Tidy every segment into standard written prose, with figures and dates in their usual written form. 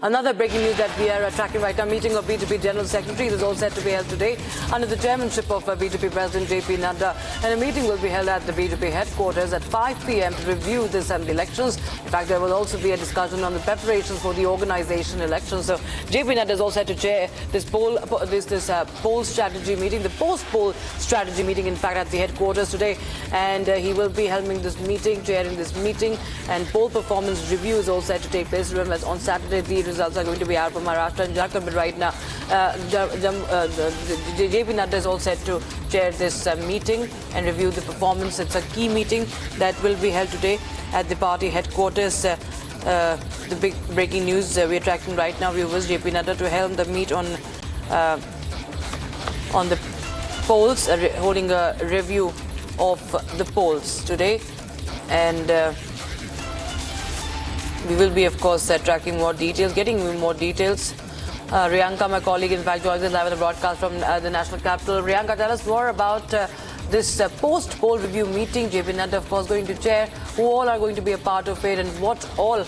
Another breaking news that we are tracking right now, meeting of BJP General Secretary is all set to be held today under the chairmanship of BJP President JP Nadda. And a meeting will be held at the BJP headquarters at 5 p.m. to review the assembly elections. In fact, there will also be a discussion on the preparations for the organisation elections. So JP Nadda is all set to chair this poll strategy meeting, the post-poll strategy meeting, in fact, at the headquarters today. And he will be helming this meeting, chairing this meeting. And poll performance review is all set to take place. Remember, on Saturday, the results are going to be out from Maharashtra and Jharkhand, but right now JP Nadda is all set to chair this meeting and review the performance. It's a key meeting that will be held today at the party headquarters. The big breaking news we're tracking right now, viewers, JP Nadda to helm the meet on the polls, holding a review of the polls today, and we will be, of course, tracking more details, getting more details. Riyanka, my colleague, in fact, joins us live on the broadcast from the national capital. Riyanka, tell us more about this post-poll review meeting. JP Nadda, of course, going to chair. Who all are going to be a part of it, and what all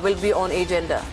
will be on agenda?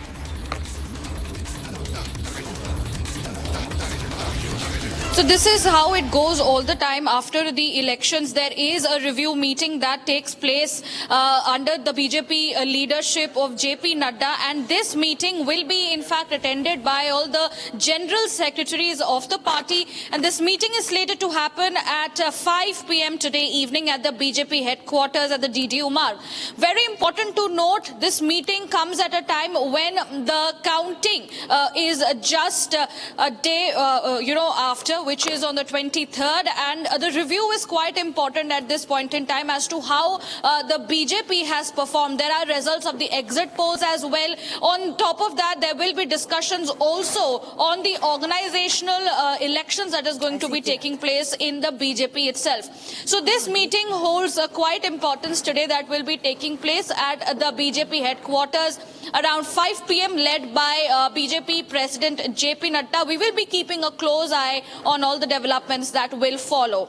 So this is how it goes all the time after the elections. There is a review meeting that takes place under the BJP leadership of JP Nadda, and this meeting will be in fact attended by all the general secretaries of the party, and this meeting is slated to happen at 5 p.m. today evening at the BJP headquarters at the DDU Marg. Very important to note, this meeting comes at a time when the counting is just a day after, which is on the 23rd, and the review is quite important at this point in time as to how the BJP has performed. There are results of the exit polls as well. On top of that, there will be discussions also on the organizational elections that is going to be taking place in the BJP itself. So this meeting holds quite importance today, that will be taking place at the BJP headquarters around 5 p.m. led by BJP President JP Nadda. We will be keeping a close eye on all the developments that will follow.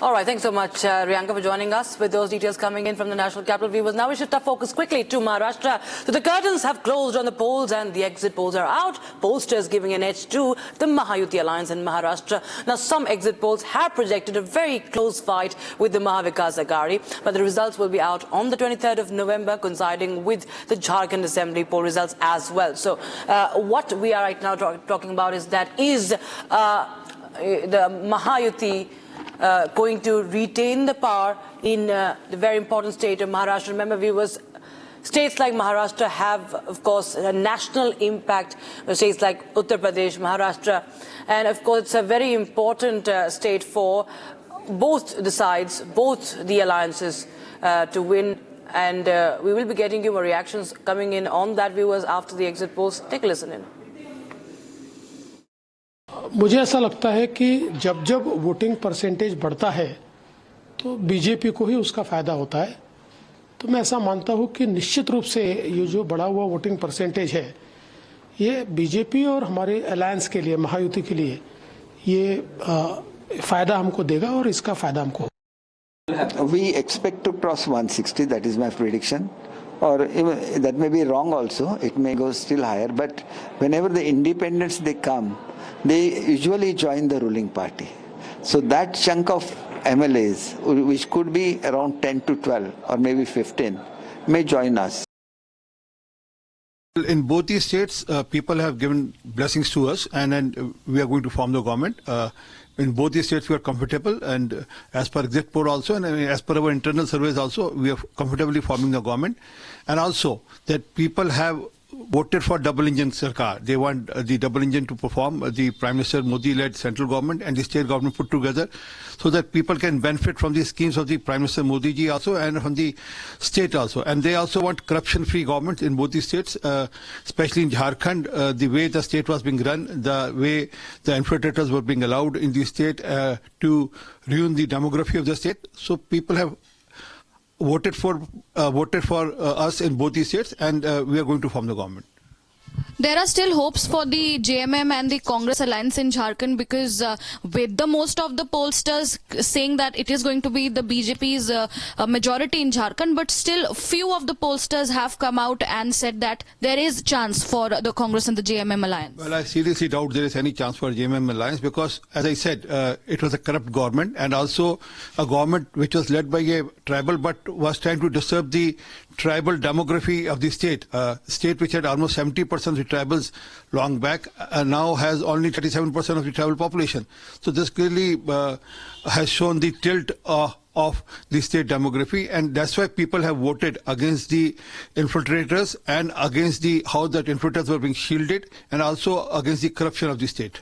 All right, thanks so much, Riyanka, for joining us with those details coming in from the national capital. Viewers, now we shift our focus quickly to Maharashtra. So the curtains have closed on the polls and the exit polls are out. Pollsters giving an edge to the Mahayuti alliance in Maharashtra. Now, some exit polls have projected a very close fight with the Mahavikas Aghadi, but the results will be out on the 23rd of November, coinciding with the Jharkhand Assembly poll results as well. So what we are right now talking about is that the Mahayuti going to retain the power in the very important state of Maharashtra. Remember, viewers, states like Maharashtra have, of course, a national impact. States like Uttar Pradesh, Maharashtra, and of course, it's a very important state for both the sides, both the alliances to win. And we will be getting you more reactions coming in on that, viewers, after the exit polls. Take a listen in. मुझे ऐसा लगता है कि जब जब voting percentage बढ़ता है तो बीजेपी को ही उसका फायदा होता है। तो मैं ऐसा मानता हूं कि निश्चित रूप से ये जो बढ़ा हुआ वोटिंग परसेंटेज है, ये बीजेपी और हमारे अलायंस के लिए, महायुति के लिए ये फायदा हमको देगा और इसका फायदा हमको। We expect to cross 160, that is my prediction. Or even, that may be wrong also, it may go still higher, but whenever the independents they come, they usually join the ruling party. So that chunk of MLAs, which could be around 10 to 12 or maybe 15, may join us. In both these states, people have given blessings to us, and then we are going to form the government. In both these states, we are comfortable, and as per exit poll also, and as per our internal surveys also, we are comfortably forming the government. And also that people have voted for double engine Sarkar. They want the double engine to perform, the Prime Minister Modi-led central government and the state government put together, so that people can benefit from the schemes of the Prime Minister Modi ji also and from the state also. And they also want corruption-free government in both these states, especially in Jharkhand. The way the state was being run, the way the infiltrators were being allowed in the state to ruin the demography of the state. So people have voted for us in both these states, and we are going to form the government. There are still hopes for the JMM and the Congress alliance in Jharkhand because with the most of the pollsters saying that it is going to be the BJP's majority in Jharkhand, but still few of the pollsters have come out and said that there is chance for the Congress and the JMM alliance. Well, I seriously doubt there is any chance for JMM alliance because, as I said, it was a corrupt government and also a government which was led by a tribal but was trying to disturb the tribal demography of the state. State which had almost 70% of the tribals long back now has only 37% of the tribal population. So this clearly has shown the tilt of the state demography, and that's why people have voted against the infiltrators and against the how that infiltrators were being shielded and also against the corruption of the state.